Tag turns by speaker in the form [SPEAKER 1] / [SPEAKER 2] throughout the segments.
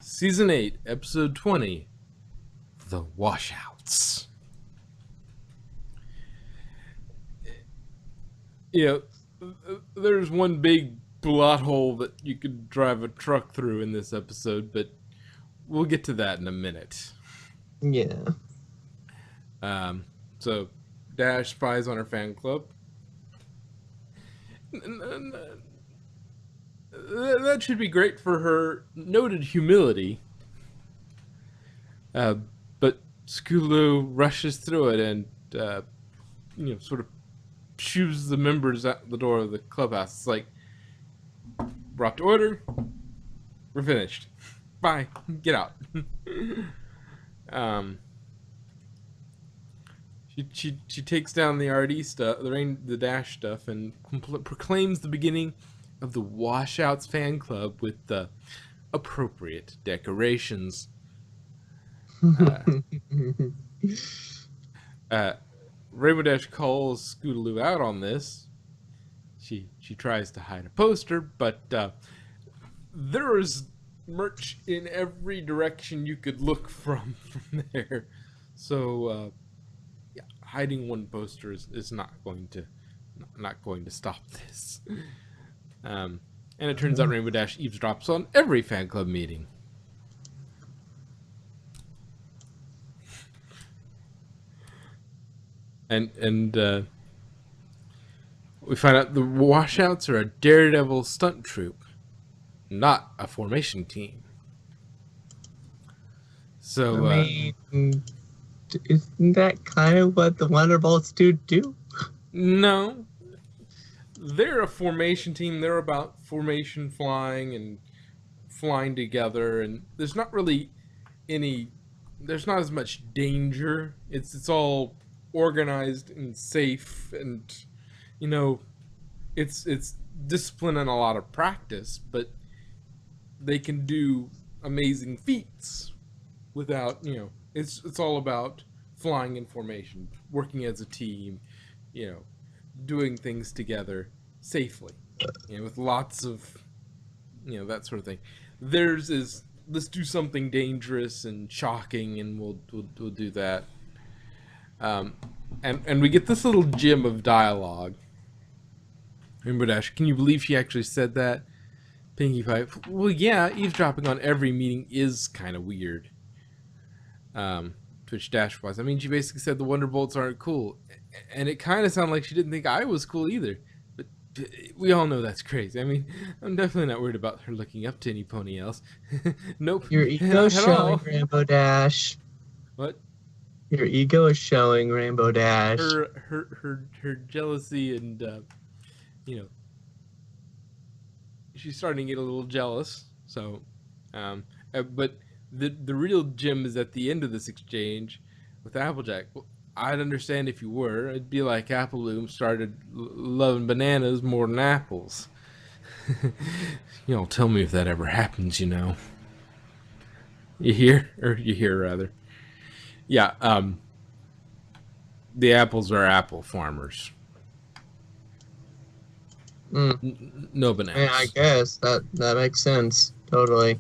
[SPEAKER 1] Season 8, Episode 20, The Washouts. You know, there's one big plot hole that you could drive a truck through in this episode, but we'll get to that in a minute.
[SPEAKER 2] Yeah.
[SPEAKER 1] So, Dash spies on her fan club. That should be great for her noted humility. But Scootaloo rushes through it and, sort of shoos the members out the door of the clubhouse. It's like, brought to order. We're finished. Bye. Get out. She takes down the RD stuff, the Dash stuff, and proclaims the beginning of the Washouts fan club with the appropriate decorations. Rainbow Dash calls Scootaloo out on this. She tries to hide a poster, but there is merch in every direction you could look from there. So hiding one poster is not going to stop this. And it turns out Rainbow Dash eavesdrops on every fan club meeting. And we find out the Washouts are a daredevil stunt troupe, not a formation team. So,
[SPEAKER 2] isn't that kind of what the Wonderbolts do?
[SPEAKER 1] No. They're a formation team. They're about formation flying and flying together, and there's not as much danger. It's all organized and safe, and it's discipline and a lot of practice, but they can do amazing feats without, it's all about flying in formation, working as a team, doing things together safely, with lots of, that sort of thing. Theirs is, let's do something dangerous and shocking, and we'll do that. And we get this little gem of dialogue. Rainbow Dash, can you believe she actually said that? Pinkie Pie, well, yeah, eavesdropping on every meeting is kind of weird. Twitch Dash was. I mean, she basically said the Wonderbolts aren't cool. And it kind of sounded like she didn't think I was cool either. But we all know that's crazy. I mean, I'm definitely not worried about her looking up to any pony else. Nope.
[SPEAKER 2] Your ego is showing, Rainbow Dash.
[SPEAKER 1] What?
[SPEAKER 2] Your ego is showing, Rainbow Dash.
[SPEAKER 1] Her jealousy and, she's starting to get a little jealous. So, but the real gem is at the end of this exchange with Applejack. Well, I'd understand if you were. It'd be like Applebloom started loving bananas more than apples. Tell me if that ever happens, You hear? Or you hear, rather. Yeah, the apples are apple farmers. No bananas.
[SPEAKER 2] Yeah, I guess that makes sense. Totally.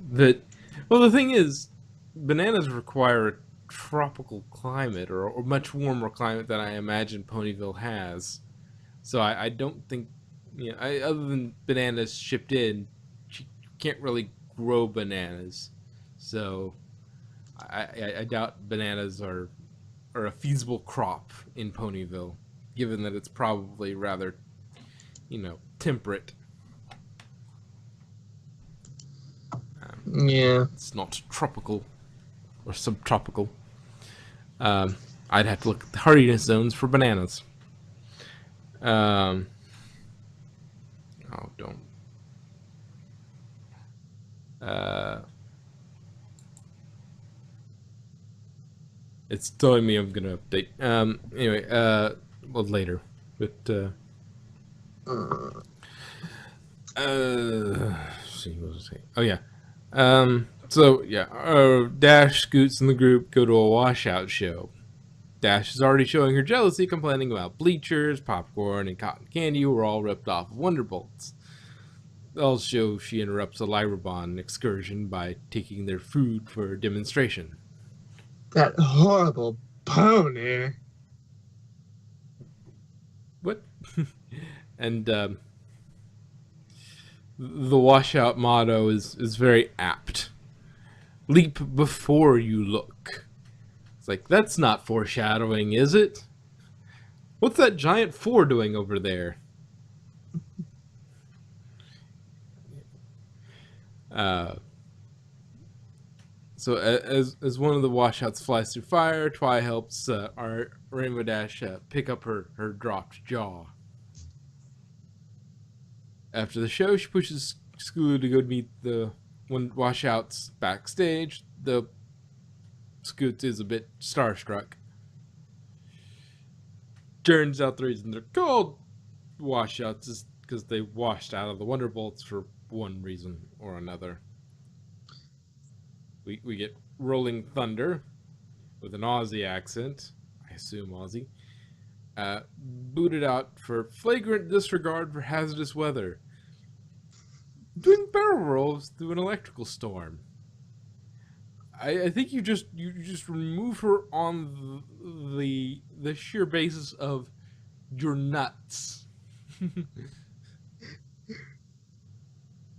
[SPEAKER 1] But, well, the thing is, bananas require a tropical climate, or a much warmer climate than I imagine Ponyville has. So I don't think, other than bananas shipped in, you can't really grow bananas. So I doubt bananas are a feasible crop in Ponyville, given that it's probably rather, temperate.
[SPEAKER 2] Yeah.
[SPEAKER 1] It's not tropical or subtropical. I'd have to look at the hardiness zones for bananas. Oh, don't. It's telling me I'm gonna update. Anyway, well, later. But, see, what was I saying? Oh, yeah. So, yeah, Dash, Scoots, and the group go to a washout show. Dash is already showing her jealousy, complaining about bleachers, popcorn, and cotton candy were all ripped off of Wonderbolts. Also, she interrupts a Lyrebon excursion by taking their food for a demonstration.
[SPEAKER 2] That horrible pony.
[SPEAKER 1] What? And the washout motto is very apt. Leap before you look. It's like, that's not foreshadowing, is it? What's that giant 4 doing over there? Uh, so as one of the washouts flies through fire, Twi helps our Rainbow Dash pick up her dropped jaw. After the show, she pushes Scoo to go meet the washouts backstage. The Scoot is a bit starstruck. Turns out the reason they're called washouts is because they washed out of the Wonderbolts for one reason or another. We get Rolling Thunder with an Aussie accent, I assume Aussie, booted out for flagrant disregard for hazardous weather, doing barrel rolls through an electrical storm. I think you just remove her on the sheer basis of you're nuts.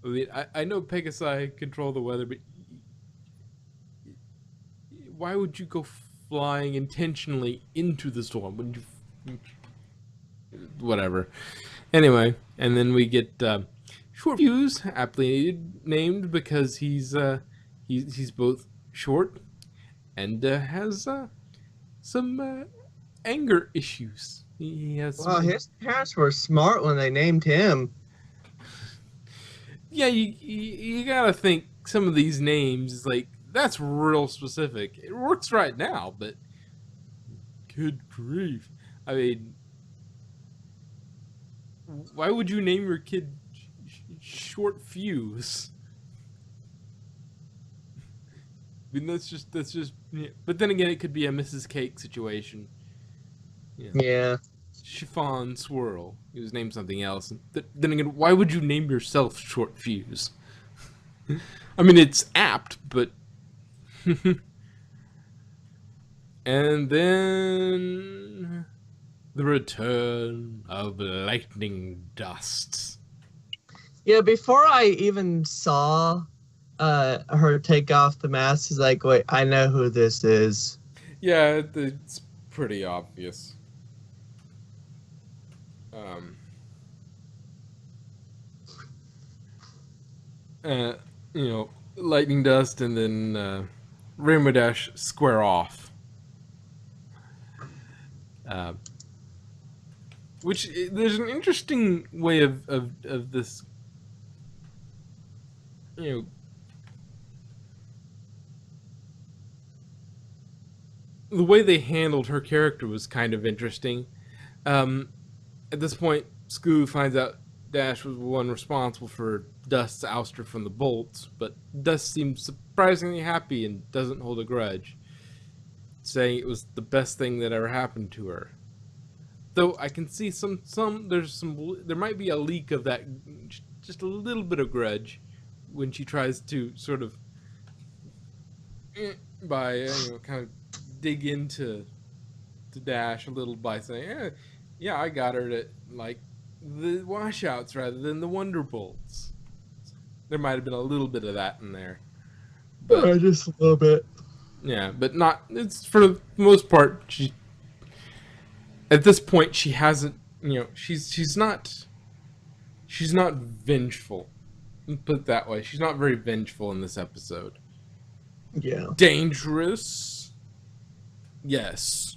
[SPEAKER 1] I mean, I know Pegasi control the weather, but why would you go flying intentionally into the storm? Wouldn't you? Whatever. Anyway, and then we get Short Fuse, aptly named because he's both short and has some anger issues. He has.
[SPEAKER 2] Well, his parents were smart when they named him.
[SPEAKER 1] Yeah, you gotta think some of these names is like that's real specific. It works right now, but good grief! I mean, why would you name your kid Short Fuse? I mean, that's just. Yeah. But then again, it could be a Mrs. Cake situation.
[SPEAKER 2] Yeah.
[SPEAKER 1] Chiffon Swirl. He was named something else. Then again, why would you name yourself Short Fuse? I mean, it's apt, but. And then. The return of lightning dust.
[SPEAKER 2] Yeah, before I even saw her take off the mask, he's like, wait, I know who this is.
[SPEAKER 1] Yeah, it's pretty obvious. You know, lightning dust and then Rainbow Dash square off. Which there's an interesting way of this, you know, the way they handled her character was kind of interesting. At this point, Scoo finds out Dash was the one responsible for Dust's ouster from the bolts, but Dust seems surprisingly happy and doesn't hold a grudge, saying it was the best thing that ever happened to her. Though I can see there might be a leak of that, just a little bit of grudge when she tries to sort of kind of dig into Dash a little by saying, yeah, I got her to like the washouts rather than the Wonderbolts. There might have been a little bit of that in there, but
[SPEAKER 2] just a little bit.
[SPEAKER 1] Yeah, but not. It's for the most part. At this point, she hasn't. You know, she's not vengeful. Put it that way. She's not very vengeful in this episode.
[SPEAKER 2] Yeah.
[SPEAKER 1] Dangerous. Yes.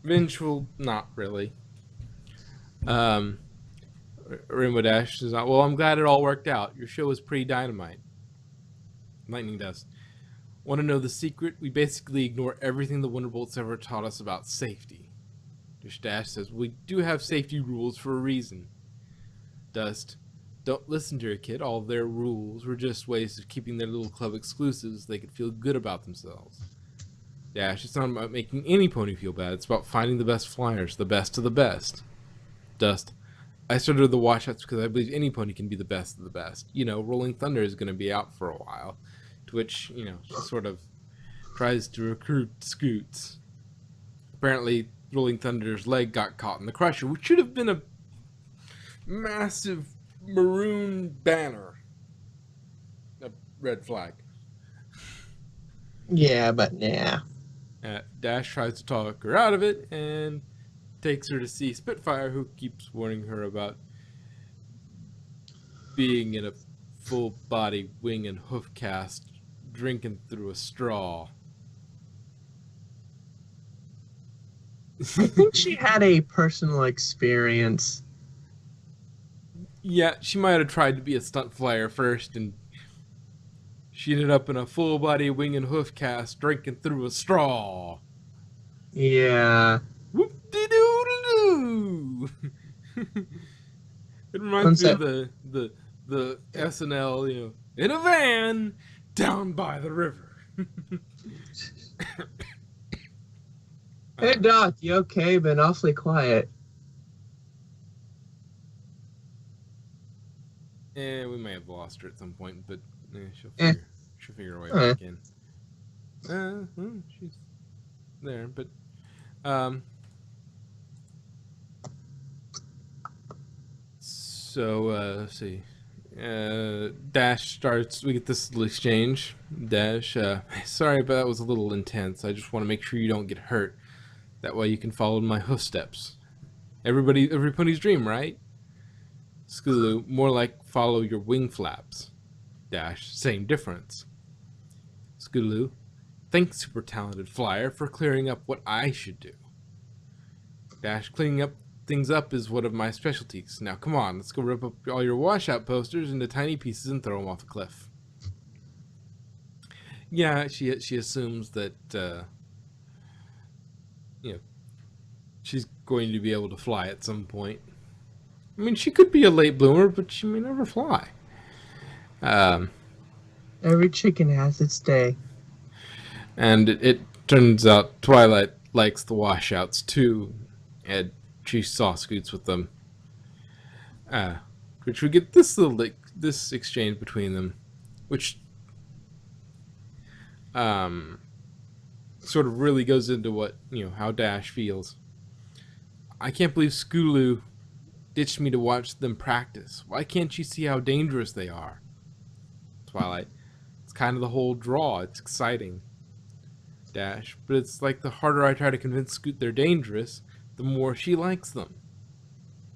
[SPEAKER 1] Vengeful, not really. Rainbow Dash is not. Well, I'm glad it all worked out. Your show was pretty dynamite. Lightning Dust. Want to know the secret? We basically ignore everything the Wonderbolts ever taught us about safety. Dash says, we do have safety rules for a reason. Dust, don't listen to your kid. All their rules were just ways of keeping their little club exclusives so they could feel good about themselves. Dash, it's not about making any pony feel bad. It's about finding the best flyers, the best of the best. Dust, I started the Washouts because I believe any pony can be the best of the best. You know, Rolling Thunder is going to be out for a while, to which, you know, she sort of tries to recruit Scoots. Apparently, Rolling Thunder's leg got caught in the crusher, which should have been a massive maroon banner. A red flag.
[SPEAKER 2] Yeah, but yeah.
[SPEAKER 1] Dash tries to talk her out of it and takes her to see Spitfire, who keeps warning her about being in a full body wing and hoof cast, drinking through a straw.
[SPEAKER 2] I think she had a personal experience.
[SPEAKER 1] Yeah, she might have tried to be a stunt flyer first, and she ended up in a full body wing and hoof cast, drinking through a straw.
[SPEAKER 2] Yeah.
[SPEAKER 1] Whoop de doo doo. It
[SPEAKER 2] One
[SPEAKER 1] reminds me of
[SPEAKER 2] sec.
[SPEAKER 1] the SNL, you know, in a van down by the river.
[SPEAKER 2] Hey, Doc, you okay? Been awfully quiet.
[SPEAKER 1] We may have lost her at some point, but
[SPEAKER 2] Eh.
[SPEAKER 1] she'll figure her way
[SPEAKER 2] Alright.
[SPEAKER 1] back in. She's there, but um. So let's see. Dash starts. We get this little exchange. Dash, sorry, but that was a little intense. I just want to make sure you don't get hurt. That way you can follow my hoof steps. Every pony's dream, right? Skulu, more like follow your wing flaps. Dash, same difference. Skulu, thanks, super talented flyer, for clearing up what I should do. Dash, cleaning up things up is one of my specialties. Now come on, let's go rip up all your washout posters into tiny pieces and throw them off a cliff. Yeah, she assumes that you know, she's going to be able to fly at some point. I mean, she could be a late bloomer, but she may never fly.
[SPEAKER 2] Every chicken has its day.
[SPEAKER 1] And it turns out Twilight likes the washouts too, and she saw Scoots with them. Which we get this exchange between them, which sort of really goes into what, you know, how Dash feels. I can't believe Skulu ditched me to watch them practice. Why can't she see how dangerous they are? Twilight, it's kind of the whole draw. It's exciting. Dash, but it's like the harder I try to convince Scoot they're dangerous, the more she likes them.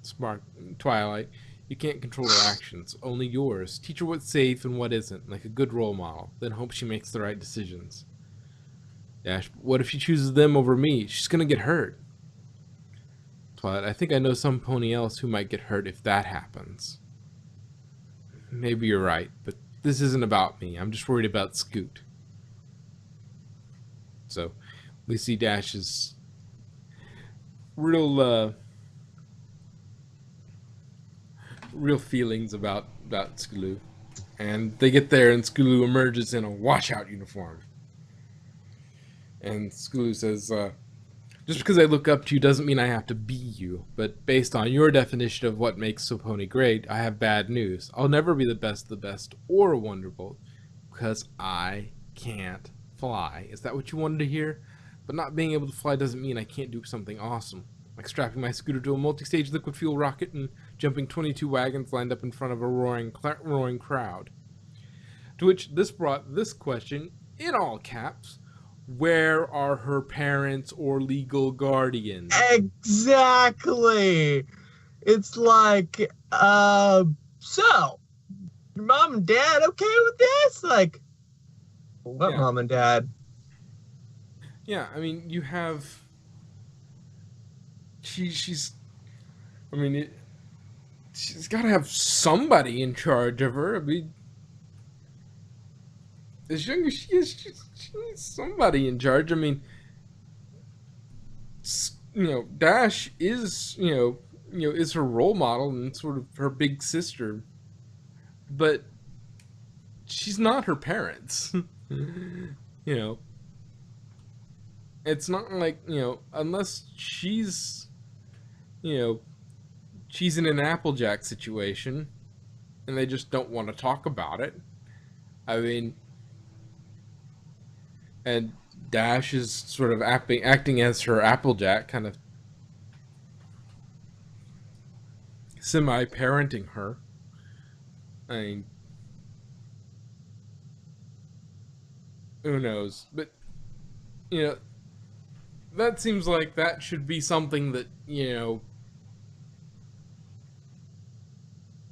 [SPEAKER 1] Smart. Twilight, you can't control her actions, only yours. Teach her what's safe and what isn't, like a good role model, then hope she makes the right decisions. Dash, what if she chooses them over me? She's gonna get hurt. Twilight, I think I know some pony else who might get hurt if that happens. Maybe you're right, but this isn't about me. I'm just worried about Scoot. So we see Dash's real feelings about Skulu. And they get there and Skulu emerges in a washout uniform. And Skulu says, just because I look up to you doesn't mean I have to be you, but based on your definition of what makes a pony great, I have bad news. I'll never be the best of the best or a Wonderbolt because I can't fly. Is that what you wanted to hear? But not being able to fly doesn't mean I can't do something awesome, like strapping my scooter to a multi-stage liquid fuel rocket and jumping 22 wagons lined up in front of a roaring crowd. To which this brought this question in all caps: where are her parents or legal guardians?
[SPEAKER 2] Exactly. It's like, so your mom and dad okay with this? Like, what
[SPEAKER 1] Yeah.
[SPEAKER 2] mom and dad?
[SPEAKER 1] Yeah, I mean, you have she's I mean, she's got to have somebody in charge of her. I mean, as young as she is, she needs somebody in charge. I mean, you know, Dash is, is her role model and sort of her big sister, but she's not her parents. You know, it's not like, unless she's, you know, she's in an Applejack situation, and they just don't want to talk about it. I mean, and Dash is sort of acting as her Applejack, kind of semi-parenting her. I mean, who knows? But, you know, that seems like that should be something that,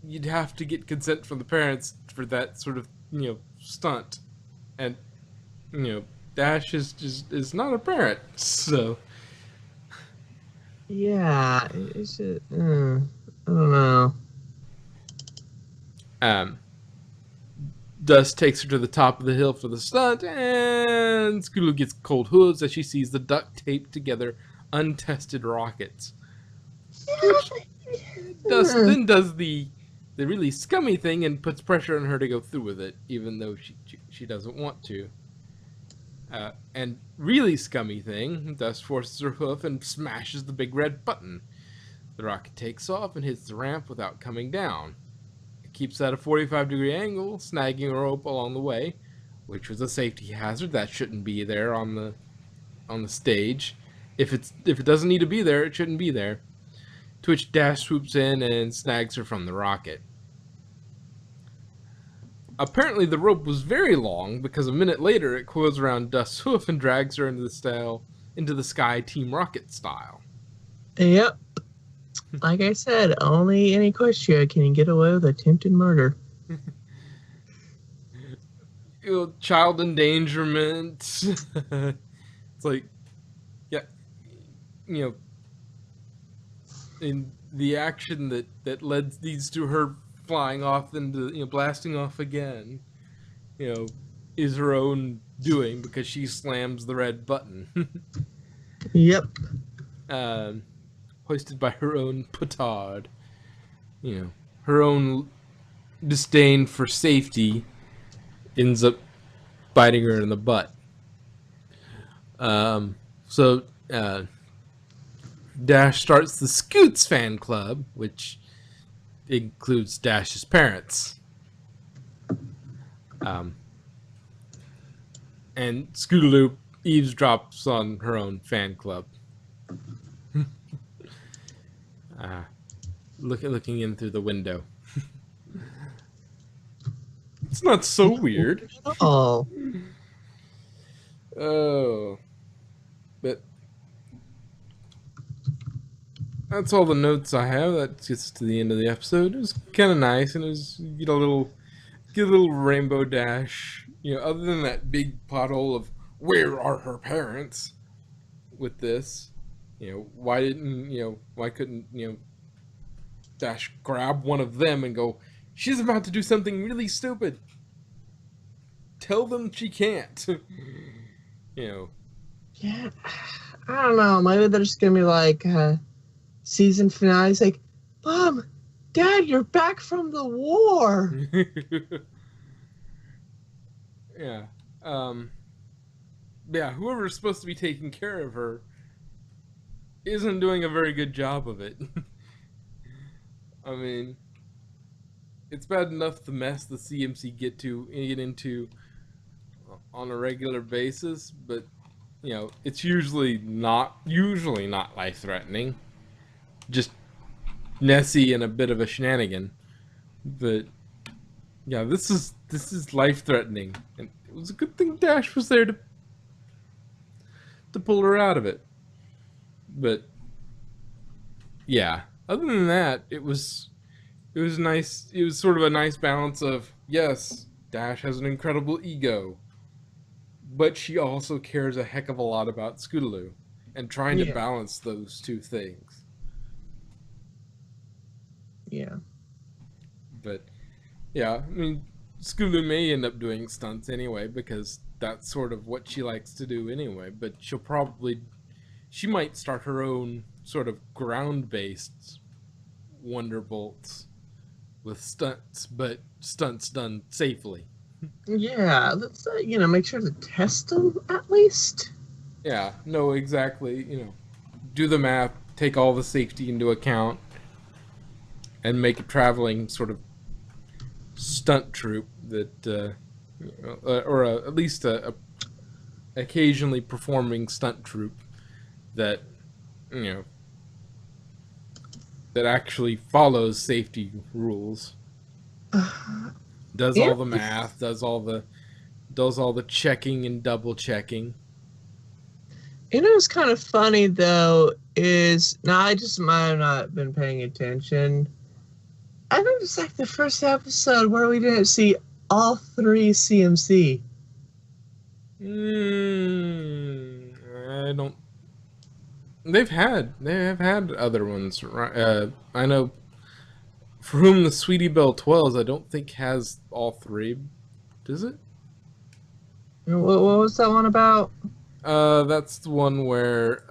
[SPEAKER 1] you'd have to get consent from the parents for that sort of, stunt. And, Dash is not a parent, so.
[SPEAKER 2] Yeah, it's just, I don't know.
[SPEAKER 1] Dust takes her to the top of the hill for the stunt, and Scootaloo gets cold hooves as she sees the duct taped together untested rockets. Which Dust then does the really scummy thing and puts pressure on her to go through with it, even though she doesn't want to. And really scummy thing, Dust forces her hoof and smashes the big red button. The rocket takes off and hits the ramp without coming down. Keeps at a 45-degree angle, snagging a rope along the way, which was a safety hazard that shouldn't be there on the stage. If it doesn't need to be there, it shouldn't be there. To which Dash swoops in and snags her from the rocket. Apparently the rope was very long, because a minute later it coils around Dust's hoof and drags her into the sky Team Rocket style.
[SPEAKER 2] Yep. Like I said, only in Equestria can you get away with attempted murder.
[SPEAKER 1] Child endangerment. It's like, yeah, in the action that leads to her flying off into, blasting off again, is her own doing because she slams the red button.
[SPEAKER 2] Yep.
[SPEAKER 1] Hoisted by her own petard. Her own disdain for safety ends up biting her in the butt. So Dash starts the Scoots fan club, which includes Dash's parents. And Scootaloo eavesdrops on her own fan club. Looking in through the window. It's not so weird.
[SPEAKER 2] Oh.
[SPEAKER 1] Oh. But that's all the notes I have. That gets to the end of the episode. It was kind of nice, and it was get a little Rainbow Dash. Other than that big pothole of where are her parents with this. Why couldn't Dash grab one of them and go, she's about to do something really stupid. Tell them she can't.
[SPEAKER 2] Yeah, I don't know. Maybe they're just gonna be like season finale. It's like, Mom, Dad, you're back from the war.
[SPEAKER 1] Yeah. Yeah, whoever's supposed to be taking care of her isn't doing a very good job of it. I mean, it's bad enough the mess the CMC get into on a regular basis, but it's usually not life-threatening. Just Nessie and a bit of a shenanigan. But yeah, this is life-threatening, and it was a good thing Dash was there to pull her out of it. But yeah, other than that, it was nice. It was sort of a nice balance of, yes, Dash has an incredible ego, but she also cares a heck of a lot about Scootaloo, and trying to balance those two things.
[SPEAKER 2] Yeah.
[SPEAKER 1] But yeah, I mean, Scootaloo may end up doing stunts anyway, because that's sort of what she likes to do anyway, but she might start her own sort of ground-based Wonderbolts with stunts, but stunts done safely.
[SPEAKER 2] Yeah, let's make sure to test them at least.
[SPEAKER 1] Yeah, no, exactly. Do the math, take all the safety into account. and make a traveling sort of stunt troupe that, at least a occasionally performing stunt troupe that, you know, that actually follows safety rules, does
[SPEAKER 2] You
[SPEAKER 1] all
[SPEAKER 2] know,
[SPEAKER 1] the math, does all the checking and double checking.
[SPEAKER 2] what's kind of funny though is now I just might have not been paying attention. I think it's like the first episode where we didn't see all three CMC.
[SPEAKER 1] I don't. They have had other ones. Right? I know For Whom the Sweetie Belle Twirls, I don't think has all three. Does it?
[SPEAKER 2] What was that one about?
[SPEAKER 1] That's the one where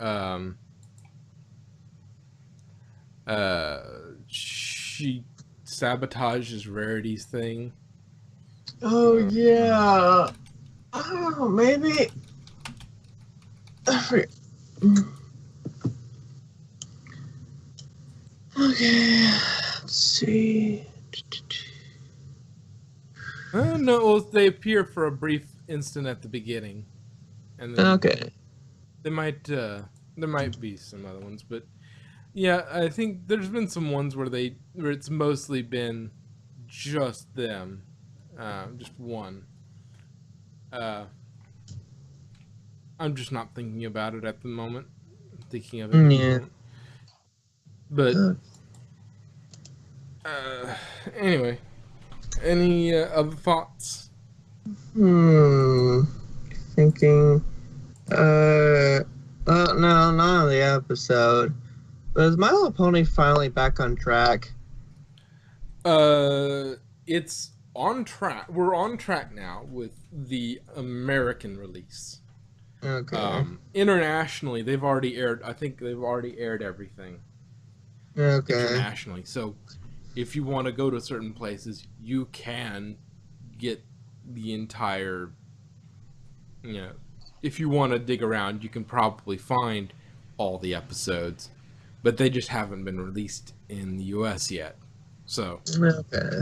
[SPEAKER 1] she sabotages Rarity's thing.
[SPEAKER 2] Oh yeah. Oh, maybe. Okay, let's see.
[SPEAKER 1] No, well, they appear for a brief instant at the beginning, and then
[SPEAKER 2] Okay.
[SPEAKER 1] they might there might be some other ones, but yeah, I think there's been some ones where it's mostly been just them, just one. Uh, I'm just not thinking about it at the moment. I'm thinking of it at the
[SPEAKER 2] Yeah.
[SPEAKER 1] moment, but
[SPEAKER 2] Uh,
[SPEAKER 1] uh, anyway, any other thoughts?
[SPEAKER 2] hmm. Thinking. No, not on the episode. But is My Little Pony finally back on track?
[SPEAKER 1] It's on track. We're on track now with the American release.
[SPEAKER 2] Okay.
[SPEAKER 1] Internationally, they've already aired. I think they've already aired everything
[SPEAKER 2] Okay.
[SPEAKER 1] internationally. So, if you want to go to certain places, you can get the entire. You know, if you want to dig around, you can probably find all the episodes, but they just haven't been released in the U.S. yet. So,
[SPEAKER 2] Okay.